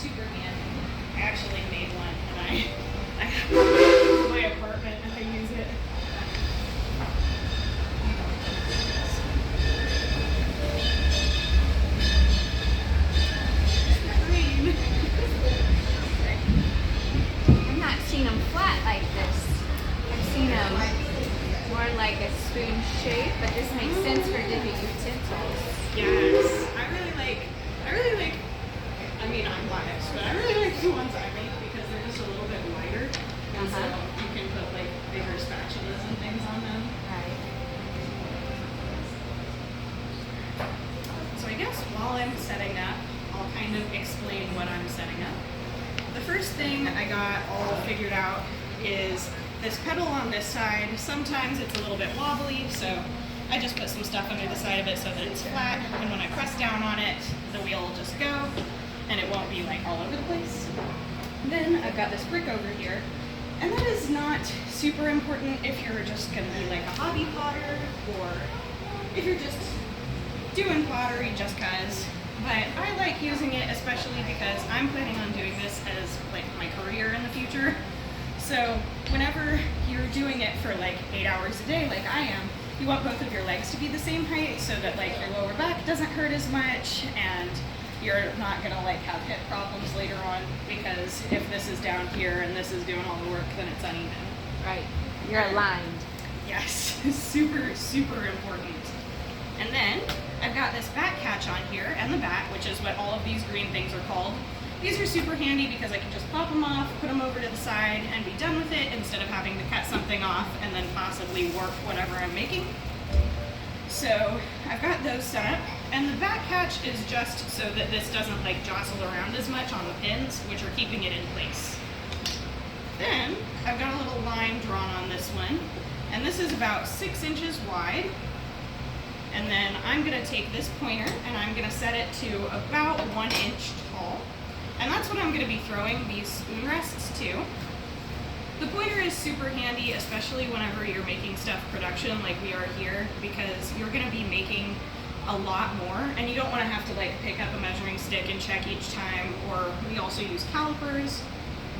super handy. I actually made one, and I have it in my apartment, and I use it. I've not seen them flat like this. I've seen them more like a spoon shape, but this makes sense for different utensils. Yes, I really like, I mean, I'm biased, but I really like the ones I make because they're just a little bit wider. And so you can put like bigger spatulas and things on them. Right. So I guess while I'm setting up, I'll kind of explain what I'm setting up. The first thing I got all figured out is this pedal on this side. Sometimes it's a little bit wobbly, so I just put some stuff under the side of it so that it's flat, and when I press down on it, the wheel will just go, and it won't be like all over the place. Then I've got this brick over here, and that is not super important if you're just gonna be like a hobby potter, or if you're just doing pottery just cause. But I like using it especially because I'm planning on doing this as like my career in the future. So whenever you're doing it for like 8 hours a day like I am, you want both of your legs to be the same height so that like your lower back doesn't hurt as much, and you're not gonna like have hip problems later on, because if this is down here and this is doing all the work, then it's uneven. Right. You're aligned. Yes, super, super important. And then I've got this back catch on here and the back, which is what all of these green things are called. These are super handy because I can just pop them off, put them over to the side, and be done with it instead of having to cut something off and then possibly warp whatever I'm making. So I've got those set up, and the back catch is just so that this doesn't like jostle around as much on the pins, which are keeping it in place. Then I've got a little line drawn on this one, and this is about 6 inches wide. And then I'm gonna take this pointer and I'm gonna set it to about 1 inch tall. And that's what I'm gonna be throwing these spoon rests to. The pointer is super handy, especially whenever you're making stuff production like we are here, because you're gonna be making a lot more, and you don't wanna have to like pick up a measuring stick and check each time, or we also use calipers,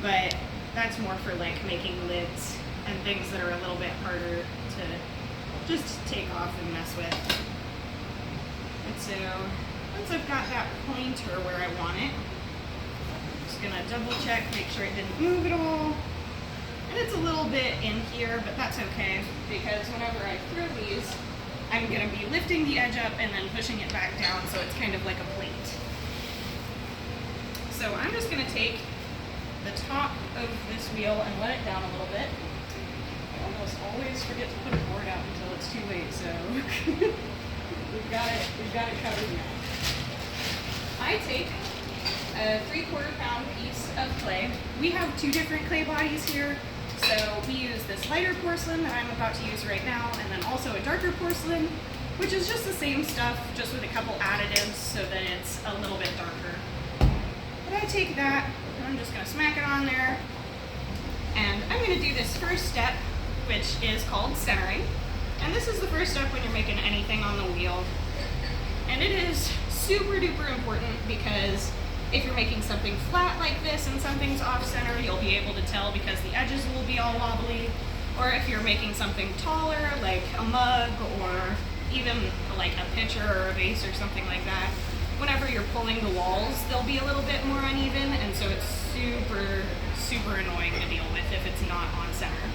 but that's more for like making lids and things that are a little bit harder to just take off and mess with. And so once I've got that pointer where I want it, I'm just gonna double check, make sure it didn't move at all. And it's a little bit in here, but that's okay, because whenever I throw these, I'm gonna be lifting the edge up and then pushing it back down, so it's kind of like a plate. So I'm just gonna take the top of this wheel and let it down a little bit. I almost always forget to put a board out until it's too late, so we've got it covered now. I take a 3/4 pound piece of clay. We have 2 different clay bodies here. So we use this lighter porcelain that I'm about to use right now, and then also a darker porcelain, which is just the same stuff, just with a couple additives so that it's a little bit darker. But I take that, and I'm just gonna smack it on there, and I'm gonna do this first step, which is called centering. And this is the first step when you're making anything on the wheel. And it is super duper important, because if you're making something flat like this and something's off center, you'll be able to tell because the edges will be all wobbly. Or if you're making something taller, like a mug or even like a pitcher or a vase or something like that, whenever you're pulling the walls, they'll be a little bit more uneven, and so it's super, super annoying to deal with if it's not on center.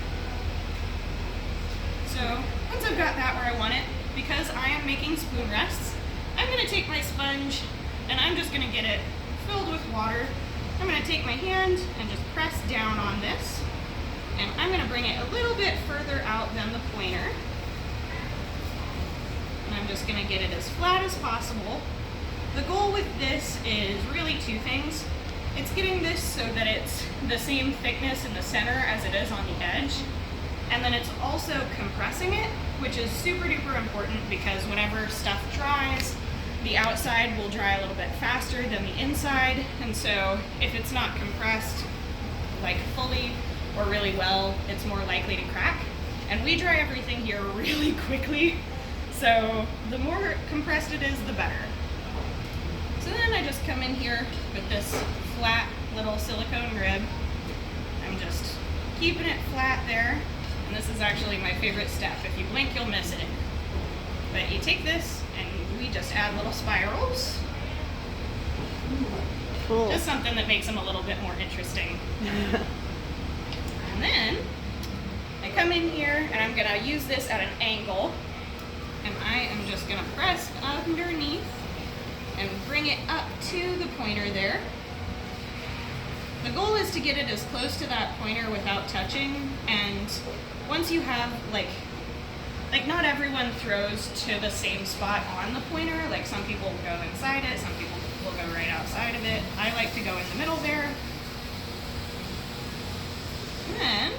So once I've got that where I want it, because I am making spoon rests, I'm gonna take my sponge and I'm just gonna get it filled with water. I'm gonna take my hand and just press down on this, and I'm gonna bring it a little bit further out than the pointer. And I'm just gonna get it as flat as possible. The goal with this is really 2 things. It's getting this so that it's the same thickness in the center as it is on the edge. And then it's also compressing it, which is super duper important, because whenever stuff dries, the outside will dry a little bit faster than the inside. And so if it's not compressed like fully or really well, it's more likely to crack. And we dry everything here really quickly, so the more compressed it is, the better. So then I just come in here with this flat silicone rib. I'm just keeping it flat there. And this is actually my favorite step. If you blink, you'll miss it. But you take this and we just add little spirals. Cool. Just something that makes them a little bit more interesting. And then I come in here and I'm gonna use this at an angle. And I am just gonna press underneath and bring it up to the pointer there. The goal is to get it as close to that pointer without touching, and once you have like not everyone throws to the same spot on the pointer. Like some people will go inside it, some people will go right outside of it. I like to go in the middle there. And then,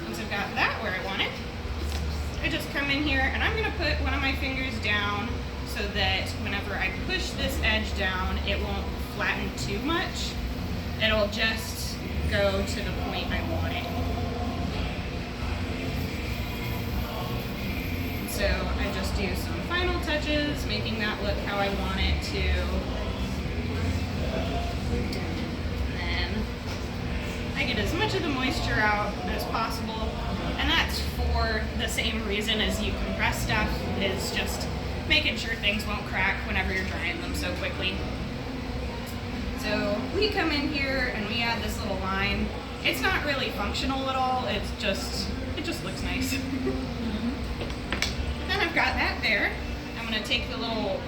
once I've got that where I want it, I just come in here and I'm gonna put one of my fingers down so that whenever I push this edge down, it won't flatten too much. It'll just go to the point I want it. And so I just do some final touches, making that look how I want it to. And then I get as much of the moisture out as possible. And that's for the same reason as you compress stuff, is just making sure things won't crack whenever you're drying them so quickly. So we come in here and we add this little line. It's not really functional at all, it just looks nice. Then I've got that there. I'm gonna take the little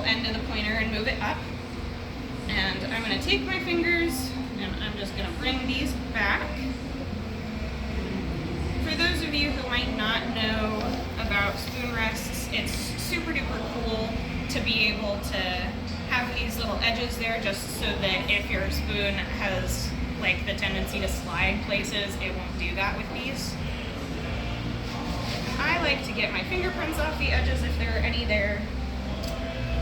end of the pointer and move it up. And I'm gonna take my fingers and I'm just gonna bring these back. For those of you who might not know about spoon rests, it's super duper cool to be able to have these little edges there, just so that if your spoon has like the tendency to slide places, it won't do that with these. I like to get my fingerprints off the edges if there are any there.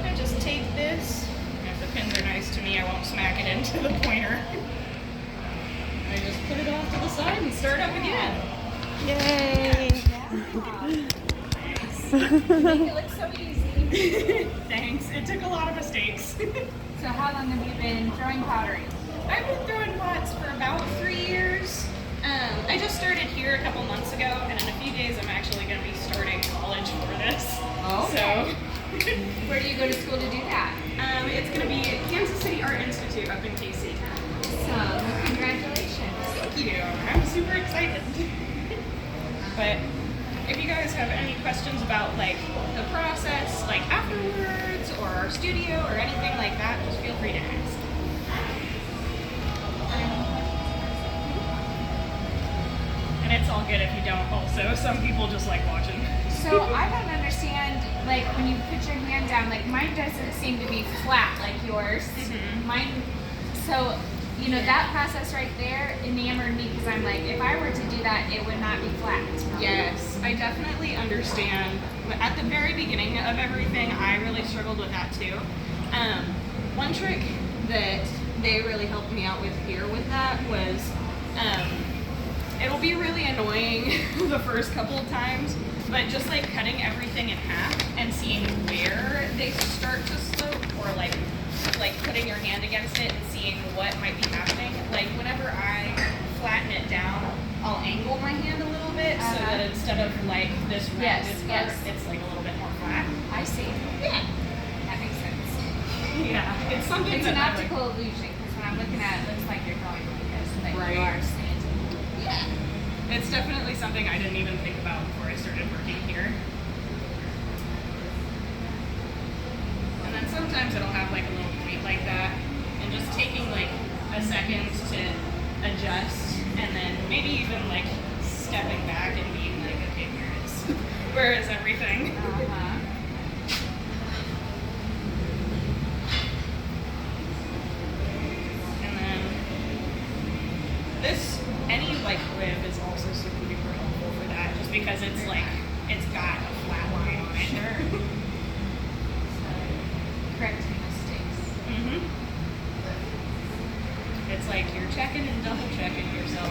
I just take this, and if the pins are nice to me, I won't smack it into the pointer. I just put it off to the side and start up again. Yay! Make it look so easy. Thanks. It took a lot of mistakes. So how long have you been throwing pottery? I've been throwing pots for about 3 years. I just started here a couple months ago, and in a few days I'm actually going to be starting college for this. Okay. So, Where do you go to school to do that? it's going to be at Kansas City Art Institute up in KC. So, congratulations. Thank you. I'm super excited. But if you guys have any questions about like the process, like afterwards, or our studio, or anything like that, just feel free to ask. And it's all good if you don't also. Some people just like watching. So I don't understand, like when you put your hand down, like mine doesn't seem to be flat like yours. Mhm. Mine, so, you know, that process right there enamored me because I'm like, if I were to do that, it would not be flat. Yes, I definitely understand. But at the very beginning of everything, I really struggled with that too. One trick that they really helped me out with here with that was, it'll be really annoying the first couple of times, but just like cutting everything in half and seeing where they start to slope, or like putting your hand against it and seeing what might be happening. Like whenever I flatten it down, I'll angle my hand a little bit so that instead of like this rounded part, it's like a little bit more flat. I see. Yeah. That makes sense. Yeah. It's something It's that an I like. optical illusion because when I'm looking at it, it looks like you're going like this, but Right. you are slanted. Yeah. It's definitely something I didn't even think about before I started working here. And then sometimes it'll have like a little point like that, and just taking like a second to adjust, and then maybe even like stepping back and being like, okay, where is everything? Uh-huh. And then this, any like rib is also super duper helpful for that, just because it's like, it's got a flat line on it. Sure. Correcting mistakes. Mm-hmm. It's like you're checking and double checking yourself.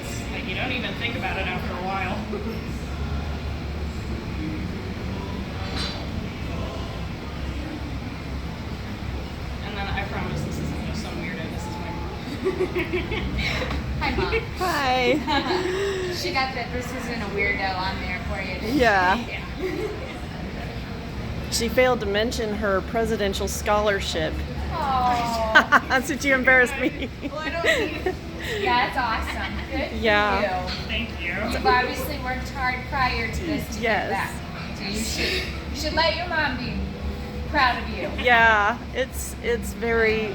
It's like you don't even think about it after a while. And then I promise this isn't just some weirdo, this is my mom. Hi, Mom. Hi. She got that this isn't a weirdo on there for you. didn't she? Yeah. She failed to mention her presidential scholarship. Aw. That's what you embarrassed me. Well, I don't need. Yeah, it's awesome. Good for Yeah. you. Thank you. You've obviously worked hard prior to this to Yes. get that. So you should let your mom be proud of you. Yeah, it's very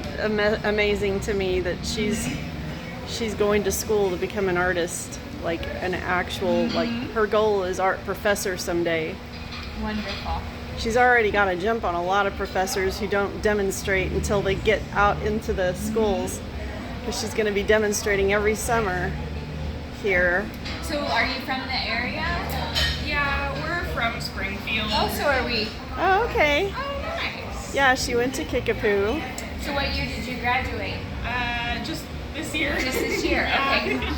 amazing to me that she's going to school to become an artist, like an actual like her goal is art professor someday. Wonderful. She's already got a jump on a lot of professors who don't demonstrate until they get out into the schools. But she's going to be demonstrating every summer here. So are you from the area? Yeah, we're from Springfield. Oh, so are we. Oh, okay. Oh, nice. Yeah, she went to Kickapoo. So what year did you graduate? Just this year. Just this year, Yeah. okay.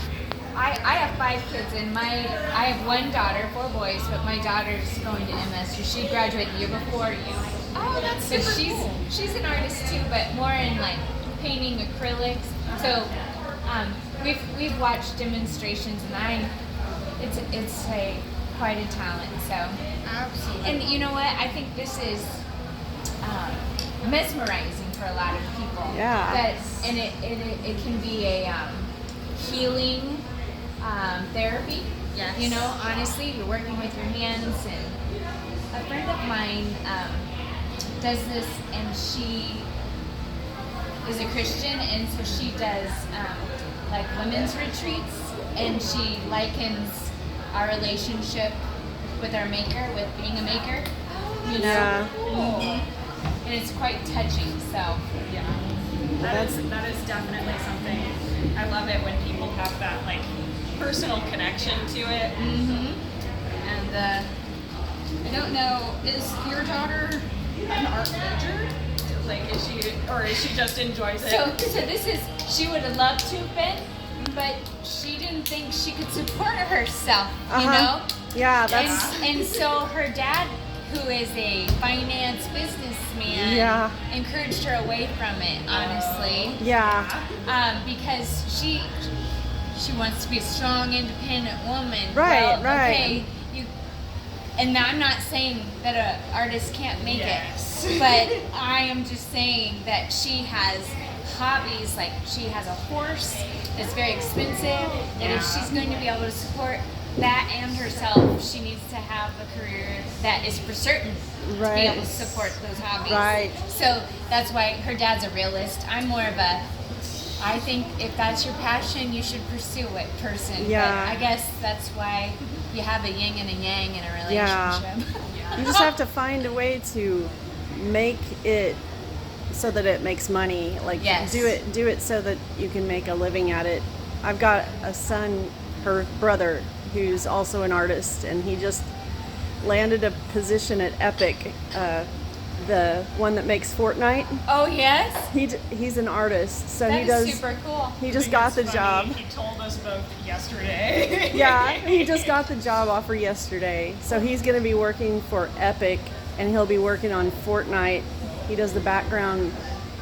I have 5 kids, and I have one daughter, 4 boys, but my daughter's going to MS, so she graduated the year before you. Oh, that's So super cool. she's an artist too, but more in like painting acrylics. So we've watched demonstrations, and it's quite a talent. So Absolutely. and you know what? I think this is mesmerizing for a lot of people. Yeah. And it can be a healing therapy. Yes. You know, honestly, you're working with your hands. And a friend of mine does this, and she is a Christian, and so she does like women's retreats, and she likens our relationship with our maker, with being a maker. You know, Yeah. and it's quite touching. So Yeah. That is definitely something. I love it when people have that like personal connection to it. and I don't know, is your daughter an art major? Like, is she just enjoys it? so this is, she would have loved to have been, but she didn't think she could support herself. You know. Yeah, that's And so her dad, who is a finance businessman, Yeah. encouraged her away from it, honestly. yeah. Because she wants to be a strong, independent woman. Right, well, right. Okay, and I'm not saying that an artist can't make Yes. it, but I am just saying that she has hobbies, like she has a horse that's very expensive, and if she's going to be able to support that and herself, she needs to have a career that is for certain to be Right. able to support those hobbies. Right. So that's why her dad's a realist. I'm more of a, I think if that's your passion, you should pursue it person. Yeah. But I guess that's why you have a yin and a yang in a Yeah. relationship. You just have to find a way to make it so that it makes money. Like Yes. do it so that you can make a living at it. I've got a son, her brother, who's also an artist, and he just landed a position at Epic, the one that makes Fortnite. Oh yes, He's an artist, so that he is does. super cool. He just I think got it's the funny, job. He told us both yesterday. Yeah, he just got the job offer yesterday. So he's going to be working for Epic, and he'll be working on Fortnite. He does the background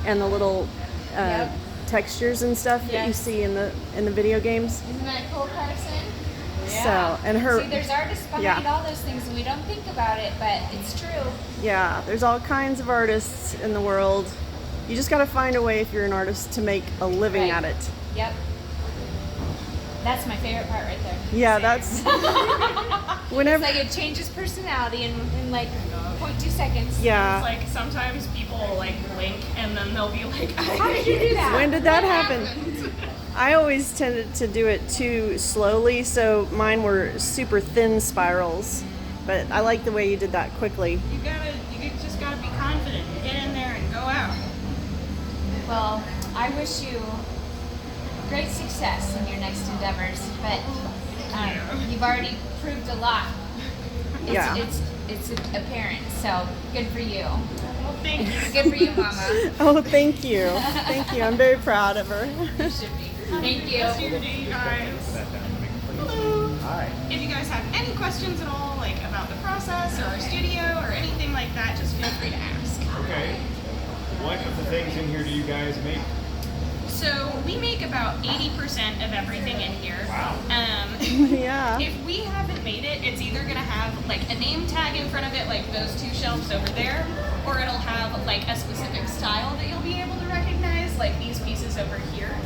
and the little Yep. textures and stuff that you Yes. see in the video games. Isn't that cool, Carson? So, and her, See, there's artists behind yeah. all those things, and we don't think about it, but it's true. yeah, there's all kinds of artists in the world. You just got to find a way, if you're an artist, to make a living Right. at it. Yep. That's my favorite part right there. Yeah, that's whenever. It's like it changes personality in like 0.2 seconds. Yeah. It's like sometimes people like blink and then they'll be like, How did you do that? When did that What happen? happened? I always tended to do it too slowly, so mine were super thin spirals. But I like the way you did that quickly. you just gotta be confident. Get in there and go out. Well, I wish you great success in your next endeavors, but you've already proved a lot. Yeah. It's apparent, so good for you. Well, thank you. Good for you, Mama. Oh, thank you. Thank you. I'm very proud of her. You should be. Thank you. Nice to see you guys. Hello. Hi. If you guys have any questions at all, like about the process or our studio or anything like that, just feel free to ask. Okay. What of the things in here do you guys make? So we make about 80% of everything in here. Wow. Yeah. If we haven't made it, it's either gonna have like a name tag in front of it, like those two shelves over there, or it'll have like a specific style that you'll be able to recognize, like these pieces over here.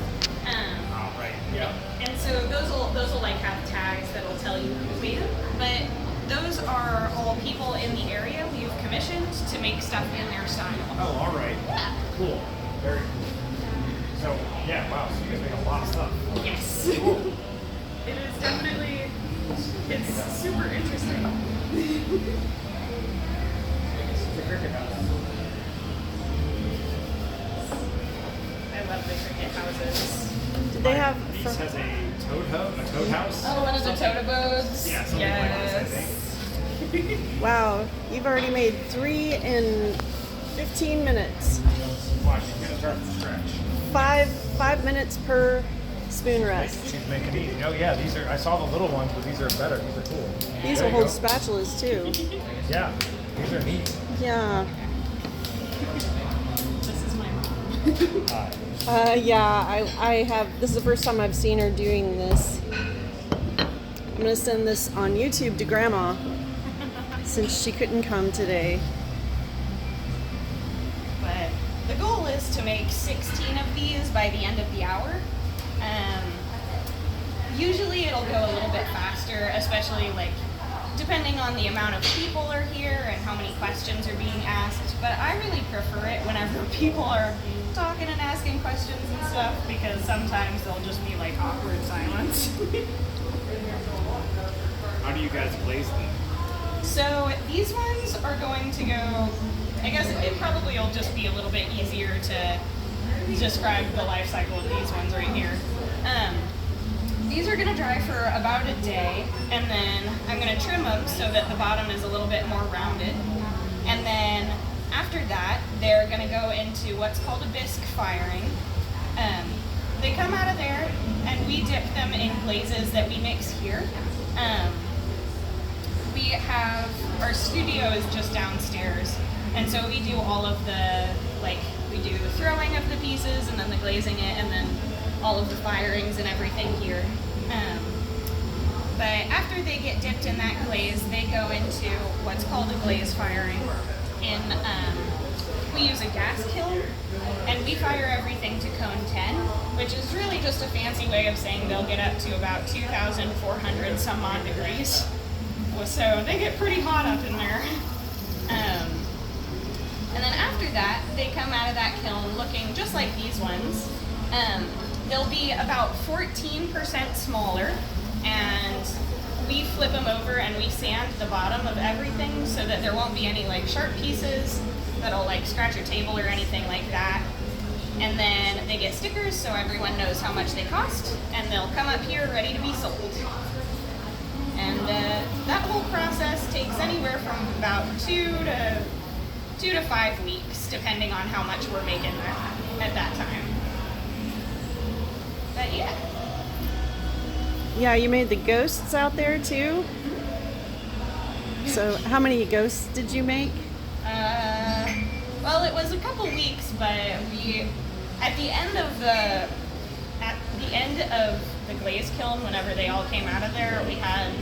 Oh, right. Yeah. And so those will like have tags that'll tell you who made them. But those are all people in the area we've commissioned to make stuff in their style. Oh, all right. Yeah. Cool. Very cool. So, yeah, wow, so you guys make a lot of stuff. Yes. Cool. It is definitely, it's super interesting. It's a cricket house. I love the cricket houses. Did they have? My niece has a toad house. Oh, one of the totabodes? Yeah, something like this, I think. Wow, you've already made 3 in 15 minutes. Watch, she's gonna start from scratch. 5 minutes per spoon rest. She's making these. Oh yeah, these are. I saw the little ones, but these are better. These are cool. These There will you hold go. spatulas too. Yeah, these are neat. Yeah. This is my mom. Yeah, I have. This is the first time I've seen her doing this. I'm gonna send this on YouTube to Grandma since she couldn't come today. But the goal is to make 16 of these by the end of the hour. Usually it'll go a little bit faster, especially like depending on the amount of people are here and how many questions are being asked. But I really prefer it whenever people are talking and asking questions and stuff, because sometimes there'll just be like awkward silence. How do you guys glaze them? So these ones are going to go, I guess it probably will just be a little bit easier to describe the life cycle of these ones right here. These are going to dry for about a day, and then I'm going to trim them so that the bottom is a little bit more rounded. And then after that, they're going to go into what's called a bisque firing. They come out of there, and we dip them in glazes that we mix here. We have, our studio is just downstairs, and so we do all of the, like, we do the throwing of the pieces, and then the glazing it, and then all of the firings and everything here. But after they get dipped in that glaze, they go into what's called a glaze firing. We use a gas kiln, and we fire everything to cone 10, which is really just a fancy way of saying they'll get up to about 2,400 some odd degrees. So they get pretty hot up in there. And then after that, they come out of that kiln looking just like these ones. They'll be about 14% smaller, and we flip them over and we sand the bottom of everything so that there won't be any like sharp pieces that'll like scratch your table or anything like that. And then they get stickers so everyone knows how much they cost, and they'll come up here ready to be sold. And that whole process takes anywhere from about 2 to 5 weeks, depending on how much we're making at that time. But yeah. Yeah, you made the ghosts out there too. So how many ghosts did you make? Well, it was a couple weeks, but we, at the end of the glaze kiln, whenever they all came out of there, we had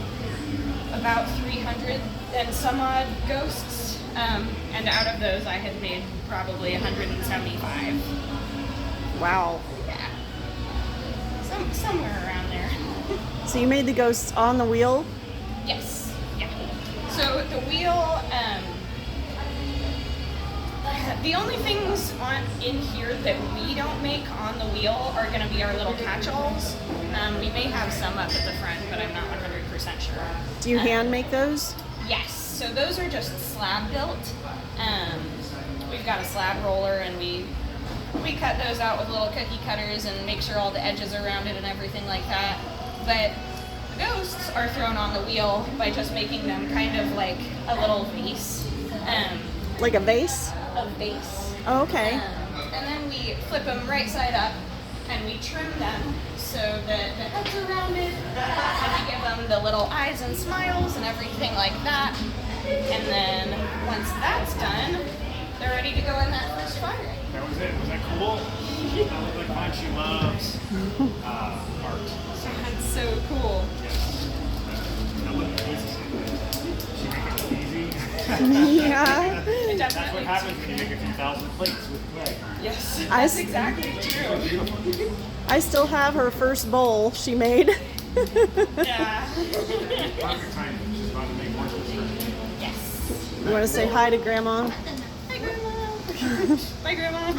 about 300 and some odd ghosts, and out of those I had made probably 175. Wow. Yeah, somewhere around there. So you made the ghosts on the wheel? Yes, yeah. So the wheel, the only things in here that we don't make on the wheel are going to be our little catch-alls. We may have some up at the front, but I'm not 100% sure. Do you hand make those? Yes, so those are just slab built. We've got a slab roller, and we cut those out with little cookie cutters and make sure all the edges are rounded and everything like that. But the ghosts are thrown on the wheel by just making them kind of like a little vase. Like a vase? A vase. Oh, okay. And then we flip them right side up, and we trim them so that the heads are rounded, and we give them the little eyes and smiles and everything like that. And then once that's done, they're ready to go in that first firing. That was it. Was that cool? Like mine, she loves art. So, That's so cool. yes. Now look, she makes it easy. Yeah. It That's what definitely. happens when you make a few thousand plates with clay. Yes, I that's s- exactly true. I still have her first bowl she made. Yeah. Perfect time. She's about to make one for sure. Yes. You want to say hi to Grandma? Hi, Grandma. Bye, Grandma.